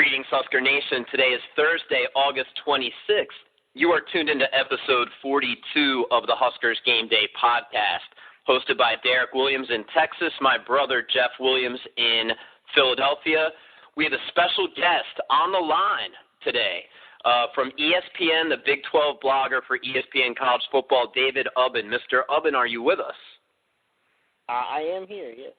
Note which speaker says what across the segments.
Speaker 1: Greetings, Husker Nation. Today is Thursday, August 26th. You are tuned into episode 42 of the Huskers Game Day podcast, hosted by Derek Williams in Texas, my brother Jeff Williams in Philadelphia. We have a special guest on the line today from ESPN, the Big 12 blogger for ESPN College Football, David Ubben. Mr. Ubben, are you with us?
Speaker 2: I am here, yes.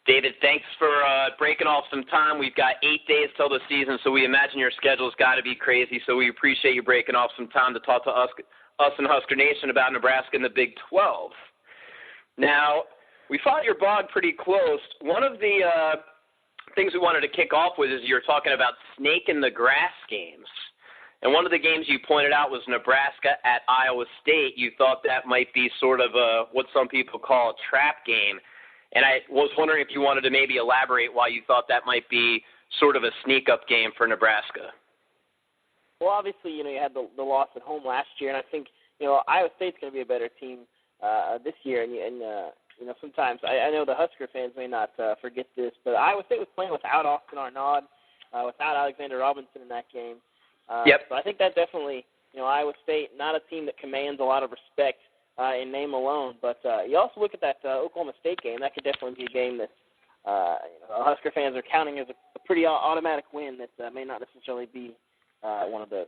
Speaker 1: David, thanks for breaking off some time. We've got 8 days till the season, so we imagine your schedule's got to be crazy, so we appreciate you breaking off some time to talk to us and Husker Nation about Nebraska and the Big 12. Now, we followed your blog pretty close. One of the things we wanted to kick off with is you're talking about snake in the grass games. And one of the games you pointed out was Nebraska at Iowa State. You thought that might be sort of what some people call a trap game. And I was wondering if you wanted to maybe elaborate why you thought that might be sort of a sneak-up game for Nebraska.
Speaker 2: Well, obviously, you had the loss at home last year, and I think, Iowa State's going to be a better team this year. And sometimes I know the Husker fans may not forget this, but Iowa State was playing without Austin Arnaud, without Alexander Robinson in that game.
Speaker 1: Yep.
Speaker 2: So I think that definitely, Iowa State, not a team that commands a lot of respect in name alone. But you also look at that Oklahoma State game. That could definitely be a game that Husker fans are counting as a pretty automatic win that may not necessarily be one of those.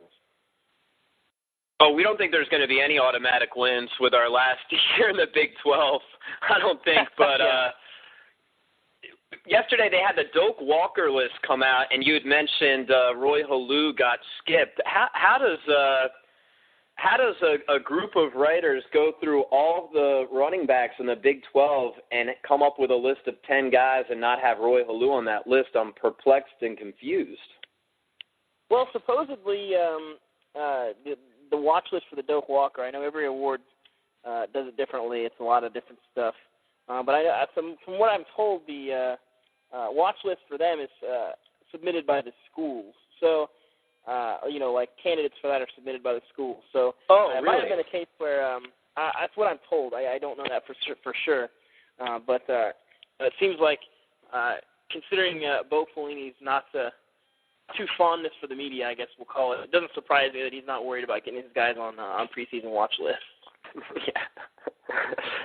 Speaker 1: Oh, we don't think there's going to be any automatic wins with our last year in the Big 12. I don't think. But yesterday they had the Doak Walker list come out, and you had mentioned Roy Halou got skipped. How does a group of writers go through all the running backs in the Big 12 and come up with a list of 10 guys and not have Roy Halou on that list? I'm perplexed and confused.
Speaker 2: Well, supposedly the watch list for the Doak Walker, I know every award does it differently. It's a lot of different stuff. But from what I'm told, the watch list for them is submitted by the schools. So, like candidates for that are submitted by the schools. So it might have been a case where that's what I'm told. I don't know that for sure. But it seems like considering Bo Pelini's not too fondness for the media, I guess we'll call it, it doesn't surprise me that he's not worried about getting his guys on preseason watch lists.
Speaker 1: Yeah,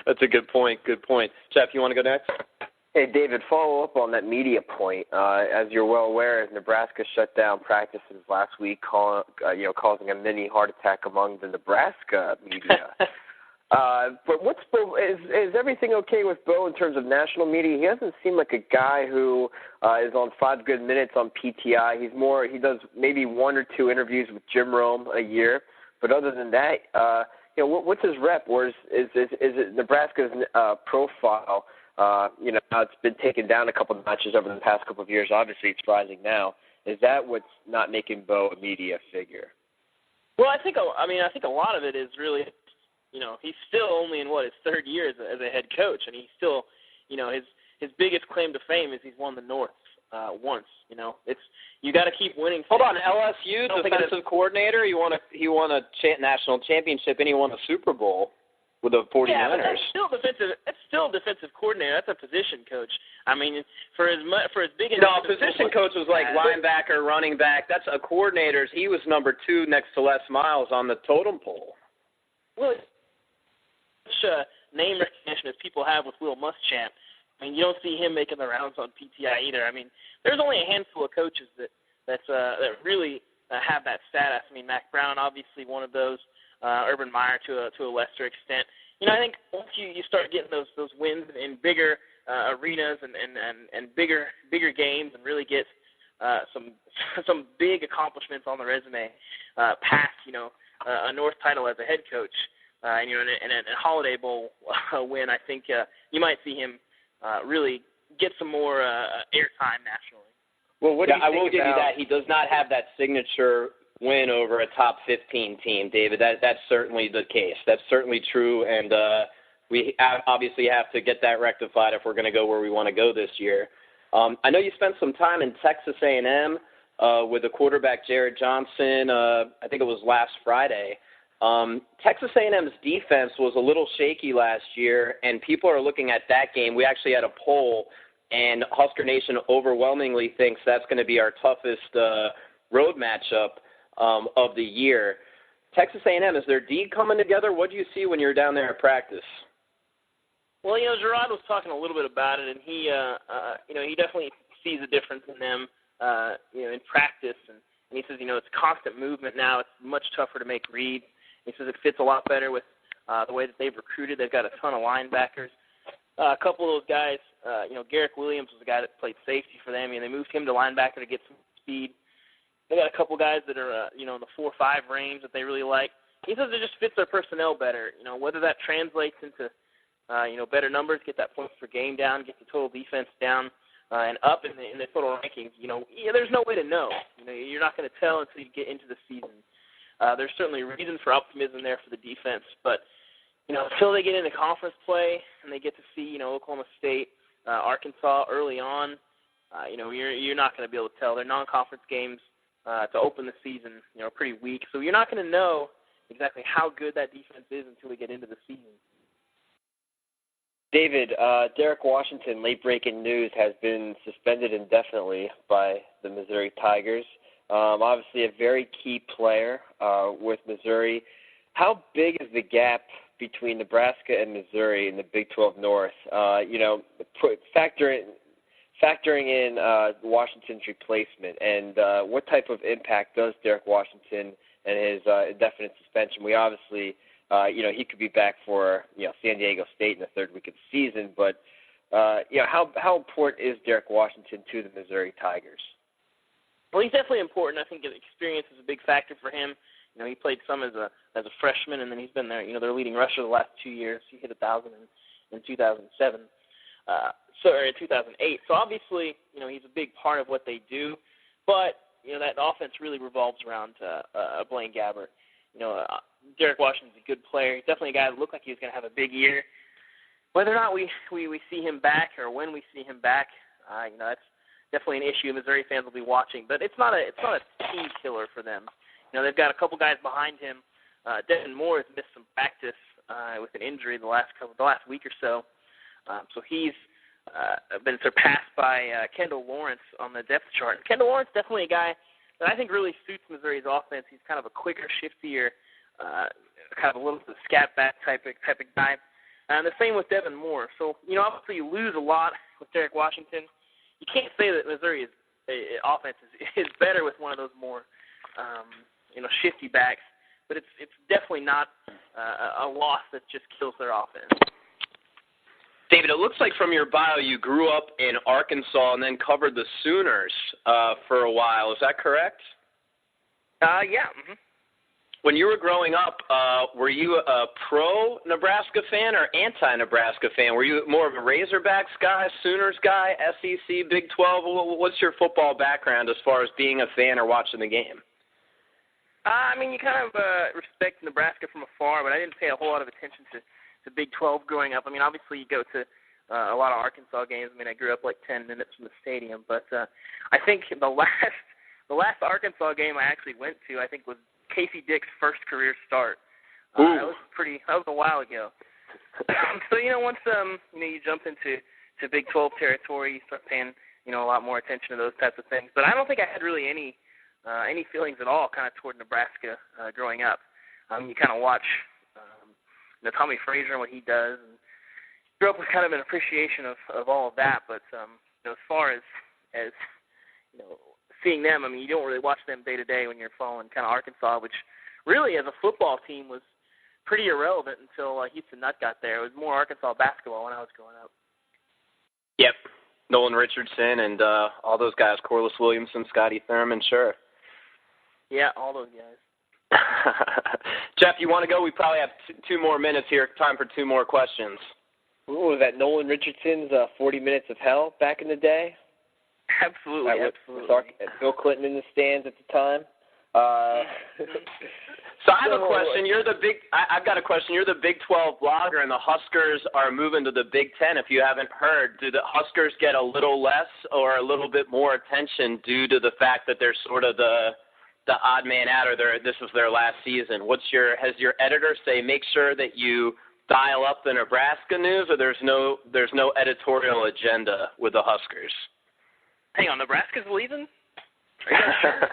Speaker 1: that's a good point. Good point. Jeff, you want to go next?
Speaker 3: Hey, David, follow up on that media point. As you're well aware, Nebraska shut down practices last week, causing a mini heart attack among the Nebraska media. But is everything okay with Bo in terms of national media? He doesn't seem like a guy who is on 5 good minutes on PTI. He does maybe 1 or 2 interviews with Jim Rome a year. But other than that, what's his rep? Or is it Nebraska's profile? It's been taken down a couple of notches over the past couple of years. Obviously, it's rising now. Is that what's not making Bo a media figure?
Speaker 2: Well, I think a lot of it is really, he's still only in his 3rd year as a head coach, and he's still, his biggest claim to fame is he's won the North once. You got to keep winning.
Speaker 1: Hold on, LSU defensive coordinator. He won a national championship, and he won a Super Bowl with the 49ers.
Speaker 2: Yeah, but that's still defensive coordinator. That's a position coach. I mean, for as big as
Speaker 1: no, position coach was like linebacker, running back. That's a coordinator. He was number 2 next to Les Miles on the totem pole.
Speaker 2: Well, such name recognition as people have with Will Muschamp. I mean, you don't see him making the rounds on PTI either. I mean, there's only a handful of coaches that really have that status. I mean, Mac Brown, obviously one of those. Urban Meyer to a lesser extent. I think once you start getting those wins in bigger arenas and bigger games and really get some big accomplishments on the resume, past a North title as a head coach, and a Holiday Bowl win, I think you might see him really get some more airtime nationally.
Speaker 1: Well, I will give you that. He does not have that signature win over a top 15 team, David. That's certainly the case. That's certainly true, and we obviously have to get that rectified if we're going to go where we want to go this year. I know you spent some time in Texas A&M with the quarterback Jared Johnson. I think it was last Friday. Texas A&M's defense was a little shaky last year, and people are looking at that game. We actually had a poll and Husker Nation overwhelmingly thinks that's going to be our toughest road matchup of the year. Texas A&M, is their D coming together? What do you see when you're down there at practice?
Speaker 2: Well, Gerard was talking a little bit about it, and he definitely sees a difference in them, in practice, and he says, it's constant movement now. It's much tougher to make reads. He says it fits a lot better with the way that they've recruited. They've got a ton of linebackers. A couple of those guys, Garrick Williams was the guy that played safety for them, and they moved him to linebacker to get some speed. They got a couple guys that are, in the 4-5 range that they really like. He says it just fits their personnel better. Whether that translates into better numbers, get that points per game down, get the total defense down and up in the total rankings. There's no way to know. You're not going to tell until you get into the season. There's certainly reason for optimism there for the defense, but until they get into conference play and they get to see Oklahoma State, Arkansas early on, you're not going to be able to tell. Their non-conference games to open the season, are pretty weak, so you're not going to know exactly how good that defense is until we get into the season.
Speaker 3: David, Derek Washington, late-breaking news, has been suspended indefinitely by the Missouri Tigers. Obviously a very key player with Missouri. How big is the gap between Nebraska and Missouri in the Big 12 North? Factoring in Washington's replacement, and what type of impact does Derek Washington and his indefinite suspension? We obviously he could be back for San Diego State in the third week of the season, but how important is Derek Washington to the Missouri Tigers?
Speaker 2: Well, he's definitely important. I think experience is a big factor for him. He played some as a freshman, and then he's been there. Their leading rusher the last 2 years. He hit 1,000 in 2007, in 2008. So obviously, he's a big part of what they do. But that offense really revolves around Blaine Gabbert. Derek Washington's a good player. He's definitely a guy that looked like he was going to have a big year. Whether or not we see him back or when we see him back, that's definitely an issue Missouri fans will be watching. But it's not a team killer for them. They've got a couple guys behind him. Devin Moore has missed some practice with an injury the last week or so. So he's been surpassed by Kendall Lawrence on the depth chart. Kendall Lawrence definitely a guy that I think really suits Missouri's offense. He's kind of a quicker, shiftier, kind of a little bit scat back type of guy. And the same with Devin Moore. So, obviously you lose a lot with Derek Washington. You can't say that Missouri's offense is better with one of those more, shifty backs. But it's definitely not a loss that just kills their offense.
Speaker 1: David, it looks like from your bio you grew up in Arkansas and then covered the Sooners for a while. Is that correct?
Speaker 2: Yeah. Mm-hmm.
Speaker 1: When you were growing up, were you a pro-Nebraska fan or anti-Nebraska fan? Were you more of a Razorbacks guy, Sooners guy, SEC, Big 12? What's your football background as far as being a fan or watching the game?
Speaker 2: You kind of respect Nebraska from afar, but I didn't pay a whole lot of attention to Big 12 growing up. Obviously you go to a lot of Arkansas games. I grew up like 10 minutes from the stadium, but I think the last Arkansas game I actually went to, I think, was Casey Dick's first career start. That was a while ago. So once you jump into Big 12 territory, you start paying a lot more attention to those types of things. But I don't think I had really any feelings at all kind of toward Nebraska growing up. You kind of watch Tommy Frazier and what he does, and grew up with kind of an appreciation of all of that. But as far as seeing them, you don't really watch them day to day when you're following kind of Arkansas, which really as a football team was pretty irrelevant until Houston Nutt got there. It was more Arkansas basketball when I was growing up.
Speaker 1: Yep. Nolan Richardson and all those guys, Corliss Williamson, Scotty Thurman, sure.
Speaker 2: Yeah, all those guys.
Speaker 1: Jeff, you want to go? We probably have 2 more minutes here. Time for 2 more questions.
Speaker 3: What was that, Nolan Richardson's 40 Minutes of Hell back in the day?
Speaker 2: Absolutely.
Speaker 3: With Bill Clinton in the stands at the time.
Speaker 1: So I have a question. I've got a question. You're the Big 12 blogger, and the Huskers are moving to the Big 10. If you haven't heard, do the Huskers get a little less or a little bit more attention due to the fact that they're sort of the odd man out, or this is their last season? Has your editor say make sure that you dial up the Nebraska news, or there's no editorial agenda with the Huskers?
Speaker 2: Hang on, Nebraska's leaving? Are you not sure?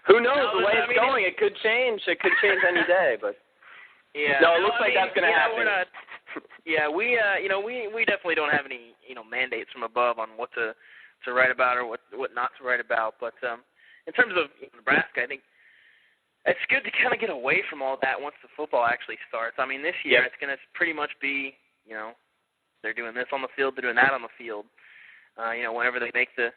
Speaker 1: Who knows? The way it's going, it could change. It could change any day, but
Speaker 2: yeah.
Speaker 1: No, it looks like that's going to happen.
Speaker 2: We're not, we definitely don't have any mandates from above on what to write about or what not to write about. But in terms of Nebraska, I think it's good to kind of get away from all that once the football actually starts. I mean, this year it's going to pretty much be they're doing this on the field, they're doing that on the field. Whenever they make the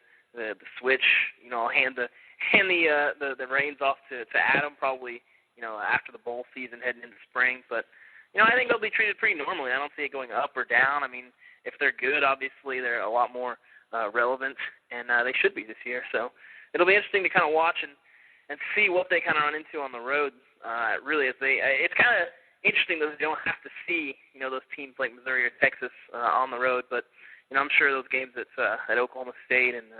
Speaker 2: switch, hand the reins off to Adam probably after the bowl season heading into spring. But I think they'll be treated pretty normally. I don't see it going up or down. I mean, if they're good, obviously they're a lot more relevant, and they should be this year. So it'll be interesting to kind of watch and see what they kind of run into on the road. Really, it's kind of interesting that they don't have to see those teams like Missouri or Texas on the road, but I'm sure those games at Oklahoma State and